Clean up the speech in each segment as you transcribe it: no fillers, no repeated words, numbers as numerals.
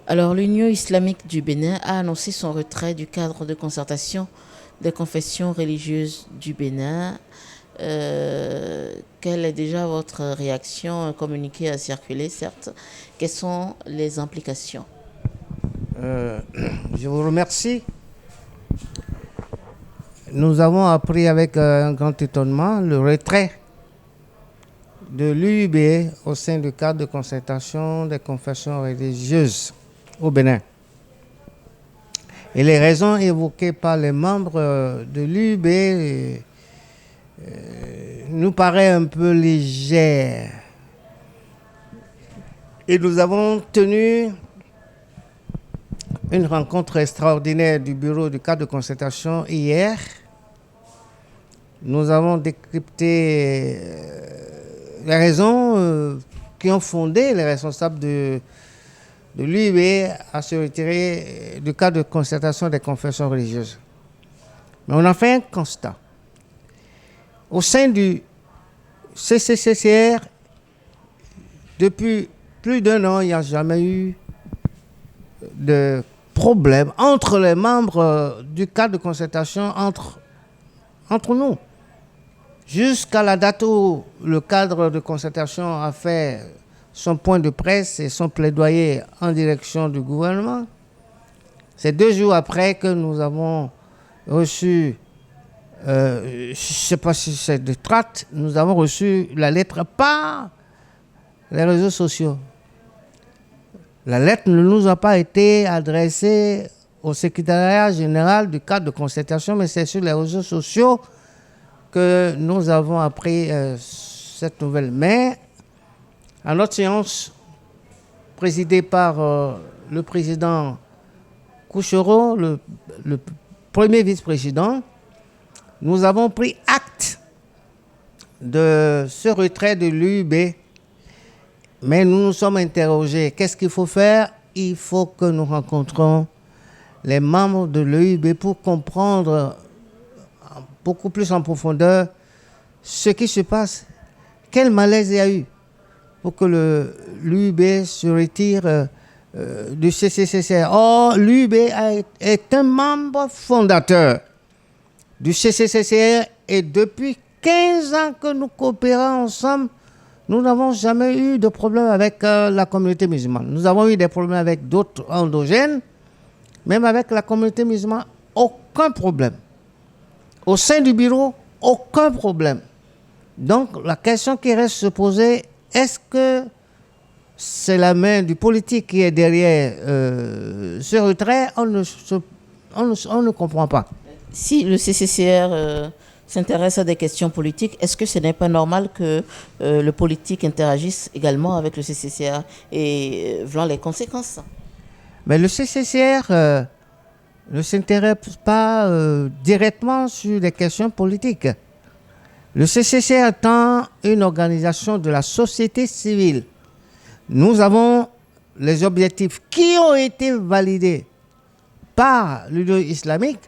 Alors, l'Union islamique du Bénin a annoncé son retrait du cadre de concertation des confessions religieuses du Bénin. Quelle est déjà votre réaction? Un communiqué a circulé, certes. Quelles sont les implications? Euh, je vous remercie. Nous avons appris avec un grand étonnement le retrait de l'UIB au sein du cadre de concertation des confessions religieuses au Bénin. Et les raisons évoquées par les membres de l'UIB nous paraissent un peu légères. Et nous avons tenu une rencontre extraordinaire du bureau du cadre de concertation hier. Nous avons décrypté les raisons qui ont fondé les responsables de l'UIB à se retirer du cadre de concertation des confessions religieuses. Mais on a fait un constat. Au sein du CCCCR, depuis plus d'1 an, il n'y a jamais eu de problème entre les membres du cadre de concertation, entre nous. Jusqu'à la date où le cadre de concertation a fait son point de presse et son plaidoyer en direction du gouvernement, c'est 2 jours après que nous avons reçu, je ne sais pas si c'est de traite, nous avons reçu la lettre par les réseaux sociaux. La lettre ne nous a pas été adressée au secrétariat général du cadre de concertation, mais c'est sur les réseaux sociaux que nous avons appris cette nouvelle. Mais à notre séance, présidée par le président Kouchero, le premier vice-président, nous avons pris acte de ce retrait de l'UIB. Mais nous nous sommes interrogés. Qu'est-ce qu'il faut faire? Il faut que nous rencontrons les membres de l'UIB pour comprendre beaucoup plus en profondeur ce qui se passe. Quel malaise il y a eu pour que l'UIB se retire du CCCCR. Or, l'UIB est un membre fondateur du CCCCR et depuis 15 ans que nous coopérons ensemble, nous n'avons jamais eu de problème avec la communauté musulmane. Nous avons eu des problèmes avec d'autres endogènes, même avec la communauté musulmane, aucun problème. Au sein du bureau, aucun problème. Donc la question qui reste se poser, est-ce que c'est la main du politique qui est derrière ce retrait? On ne comprend pas. Si le CCCR s'intéresse à des questions politiques, est-ce que ce n'est pas normal que le politique interagisse également avec le CCCR et voilà les conséquences? Mais le CCCR ne s'intéresse pas directement sur les questions politiques. Le CCCR étant une organisation de la société civile, nous avons les objectifs qui ont été validés par l'Union islamique.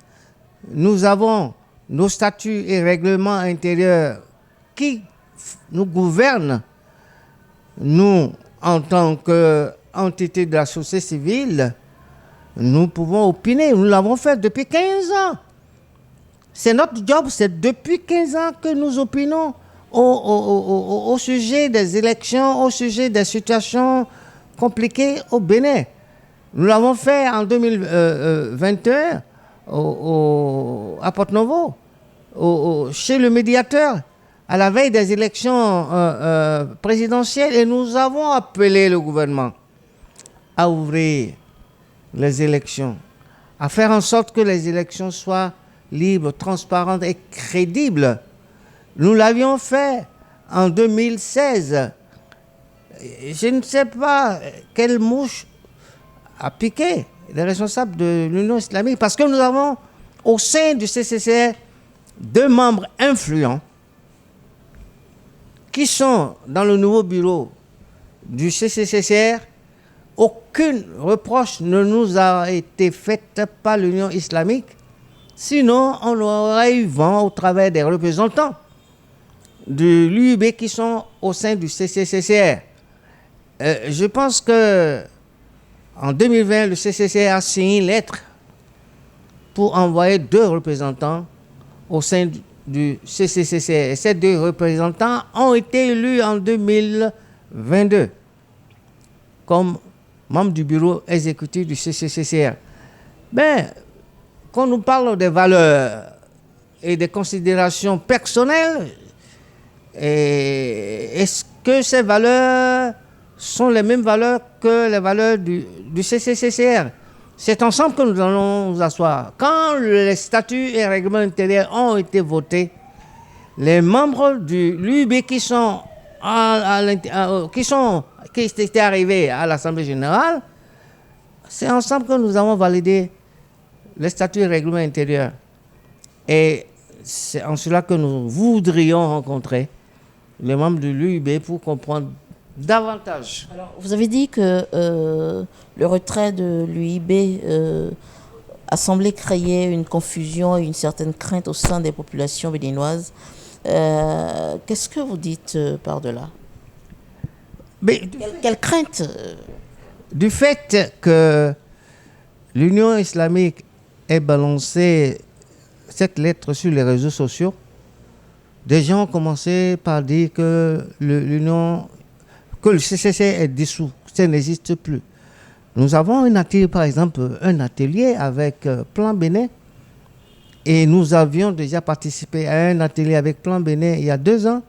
Nous avons nos statuts et règlements intérieurs qui nous gouvernent, nous, en tant qu'entité de la société civile, nous pouvons opiner. Nous l'avons fait depuis 15 ans. C'est notre job, c'est depuis 15 ans que nous opinons au sujet des élections, au sujet des situations compliquées au Bénin. Nous l'avons fait en 2021 à Porto-Novo, chez le médiateur, à la veille des élections présidentielles, et nous avons appelé le gouvernement à ouvrir les élections, à faire en sorte que les élections soient libres, transparentes et crédibles. Nous l'avions fait en 2016. Je ne sais pas quelle mouche a piqué les responsables de l'Union islamique, parce que nous avons au sein du CCCR 2 membres influents qui sont dans le nouveau bureau du CCCR. Aucune reproche ne nous a été faite par l'Union islamique, sinon on aurait eu vent au travers des représentants de l'UIB qui sont au sein du CCCR. Je pense que En 2020, le CCCR a signé une lettre pour envoyer 2 représentants au sein du CCCR. Et ces 2 représentants ont été élus en 2022 comme membres du bureau exécutif du CCCR. Ben, quand nous parlons des valeurs et des considérations personnelles, est-ce que ces valeurs sont les mêmes valeurs que les valeurs du CCCR? C'est ensemble que nous allons nous asseoir. Quand les statuts et règlements intérieurs ont été votés, les membres de l'UIB qui étaient arrivés à l'Assemblée générale, c'est ensemble que nous avons validé les statuts et règlements intérieurs. Et c'est en cela que nous voudrions rencontrer les membres de l'UIB pour comprendre davantage. Alors, vous avez dit que le retrait de l'UIB a semblé créer une confusion et une certaine crainte au sein des populations béninoises. Qu'est-ce que vous dites par-delà? Quelle crainte? Du fait que l'Union islamique ait balancé cette lettre sur les réseaux sociaux, des gens ont commencé par dire que le CCC est dissous, ça n'existe plus. Nous avons par exemple un atelier avec Plan Bénin, et nous avions déjà participé à un atelier avec Plan Bénin il y a 2 ans.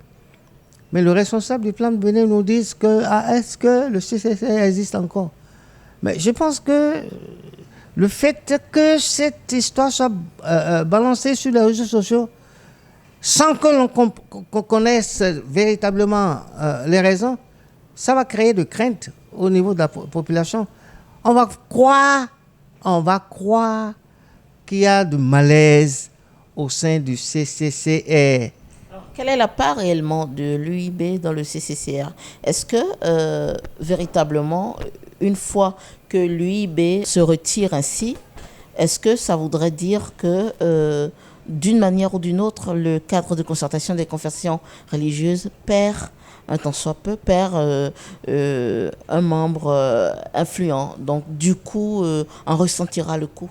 Mais le responsable du Plan Bénin nous dit que est-ce que le CCC existe encore? Mais je pense que le fait que cette histoire soit balancée sur les réseaux sociaux, sans que l'on connaisse véritablement les raisons, ça va créer de crainte au niveau de la population. On va croire qu'il y a de malaise au sein du CCCR. Quelle est la part réellement de l'UIB dans le CCCR? Est-ce que véritablement, une fois que l'UIB se retire ainsi, est-ce que ça voudrait dire que d'une manière ou d'une autre, le cadre de concertation des confessions religieuses perd, un tant soit peu, perd un membre influent? Donc du coup, en ressentira le coup.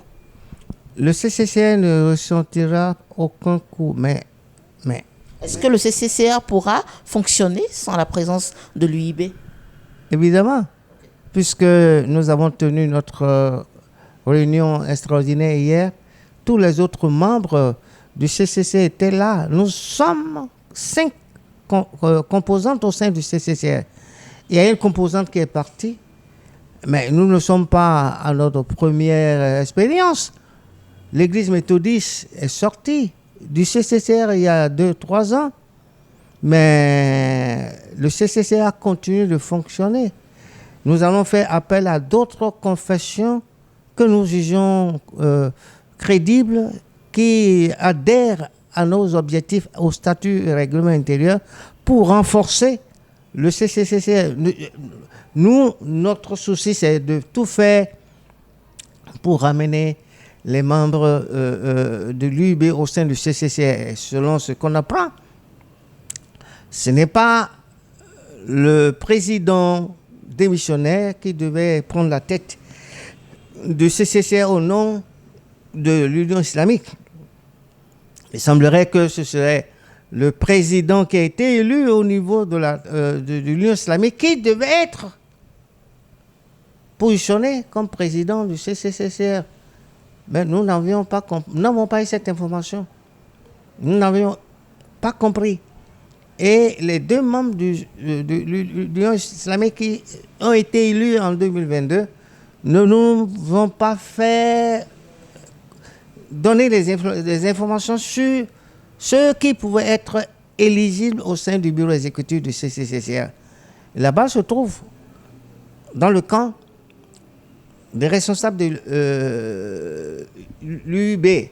Le CCCR ne ressentira aucun coup, mais... Est-ce que le CCCR pourra fonctionner sans la présence de l'UIB? Évidemment, puisque nous avons tenu notre réunion extraordinaire hier, tous les autres membres du CCCR étaient là. Nous sommes 5 composantes au sein du CCCR. Il y a une composante qui est partie, mais nous ne sommes pas à notre première expérience. L'Église méthodiste est sortie du CCCR il y a 2-3 ans, mais le CCCR continue de fonctionner. Nous allons faire appel à d'autres confessions que nous jugeons crédibles, qui adhèrent à nos objectifs, au statut et règlement intérieur, pour renforcer le CCCR. Nous, notre souci, c'est de tout faire pour ramener les membres de l'UIB au sein du CCCR. Selon ce qu'on apprend, ce n'est pas le président démissionnaire qui devait prendre la tête du CCCR au nom de l'Union islamique. Il semblerait que ce serait le président qui a été élu au niveau de l'Union islamique qui devait être positionné comme président du CCCR. Mais nous n'avons pas eu cette information. Nous n'avions pas compris. Et les 2 membres de l'Union islamique qui ont été élus en 2022 ne nous ont pas fait donner des informations sur ceux qui pouvaient être éligibles au sein du bureau exécutif du CCCR. Là-bas se trouve, dans le camp des responsables de l'UIB.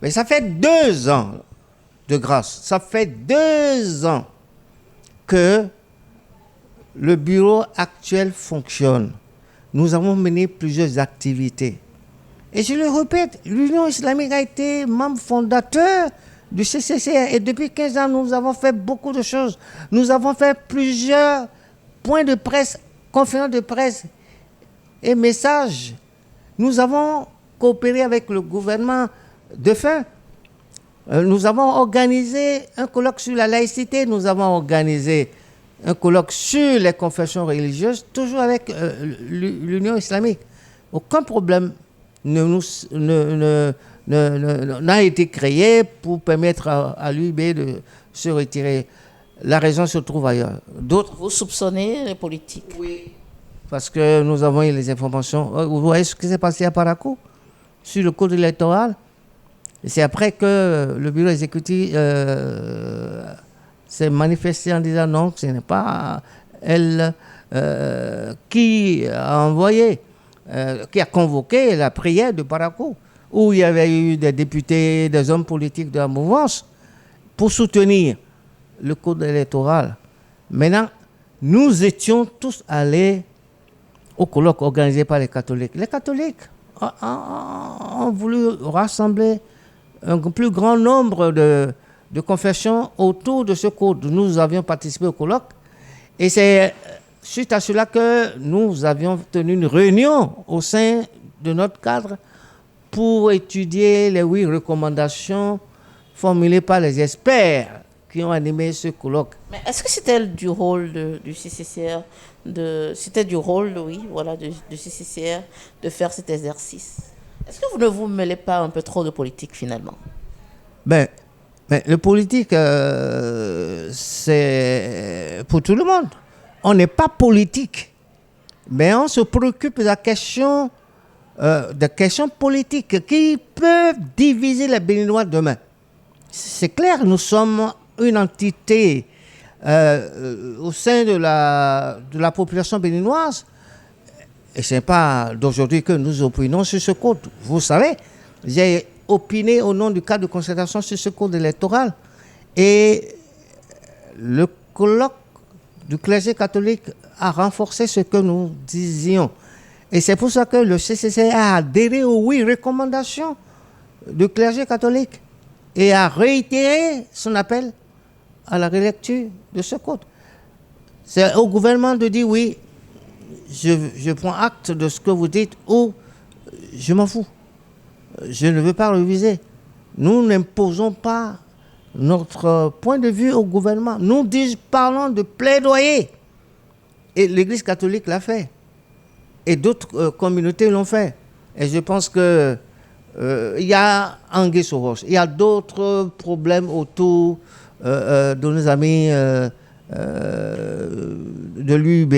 Mais ça fait 2 ans de grâce. Ça fait 2 ans que le bureau actuel fonctionne. Nous avons mené plusieurs activités. Et je le répète, l'Union islamique a été membre fondateur du CCCR. Et depuis 15 ans, nous avons fait beaucoup de choses. Nous avons fait plusieurs points de presse, conférences de presse, Et message, nous avons coopéré avec le gouvernement défunt. Nous avons organisé un colloque sur la laïcité, nous avons organisé un colloque sur les confessions religieuses, toujours avec l'Union islamique. Aucun problème n'a été créé pour permettre à l'UIB de se retirer. La raison se trouve ailleurs. D'autres. Vous soupçonnez les politiques? Oui. Parce que nous avons eu les informations. Vous voyez ce qui s'est passé à Parakou sur le code électoral. Et c'est après que le bureau exécutif s'est manifesté en disant non, ce n'est pas elle qui a envoyé, qui a convoqué la prière de Parakou, où il y avait eu des députés, des hommes politiques de la mouvance pour soutenir le code électoral. Maintenant, nous étions tous allés au colloque organisé par les catholiques. Les catholiques ont voulu rassembler un plus grand nombre de confessions autour de ce code. Nous avions participé au colloque et c'est suite à cela que nous avions tenu une réunion au sein de notre cadre pour étudier les 8 recommandations formulées par les experts qui ont animé ce colloque. Mais est-ce que c'était du rôle du CCCR, c'était du rôle, oui, voilà, du CCCR de faire cet exercice? Est-ce que vous ne vous mêlez pas un peu trop de politique finalement? Mais le politique, c'est pour tout le monde. On n'est pas politique, mais on se préoccupe de la question, des questions politiques qui peuvent diviser les Béninois demain. C'est clair, nous sommes une entité au sein de la population béninoise. Et ce n'est pas d'aujourd'hui que nous opinons sur ce code. Vous savez, j'ai opiné au nom du cadre de concertation sur ce code électoral. Et le colloque du clergé catholique a renforcé ce que nous disions. Et c'est pour ça que le CCC a adhéré aux 8 recommandations du clergé catholique et a réitéré son appel à la relecture de ce code. C'est au gouvernement de dire oui, je prends acte de ce que vous dites ou je m'en fous. Je ne veux pas réviser. Nous n'imposons pas notre point de vue au gouvernement. Nous parlons de plaidoyer. Et l'Église catholique l'a fait. Et d'autres communautés l'ont fait. Et je pense que il y a anguille sous roche. Il y a d'autres problèmes autour de nos amis de l'UIB.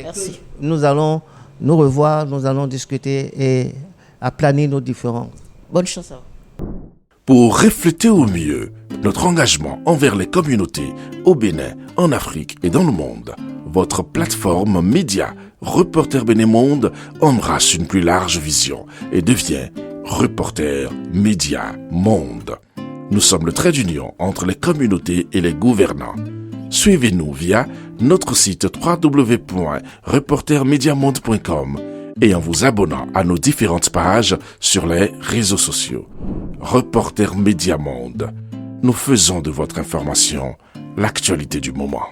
Merci. Nous allons nous revoir, nous allons discuter et aplanir nos différends. Bonne chance à vous. Pour refléter au mieux notre engagement envers les communautés au Bénin, en Afrique et dans le monde, votre plateforme média Reporter Bénin Monde embrasse une plus large vision et devient Reporter Média Monde. Nous sommes le trait d'union entre les communautés et les gouvernants. Suivez-nous via notre site www.reportermediamonde.com et en vous abonnant à nos différentes pages sur les réseaux sociaux. Reporter Média Monde. Nous faisons de votre information l'actualité du moment.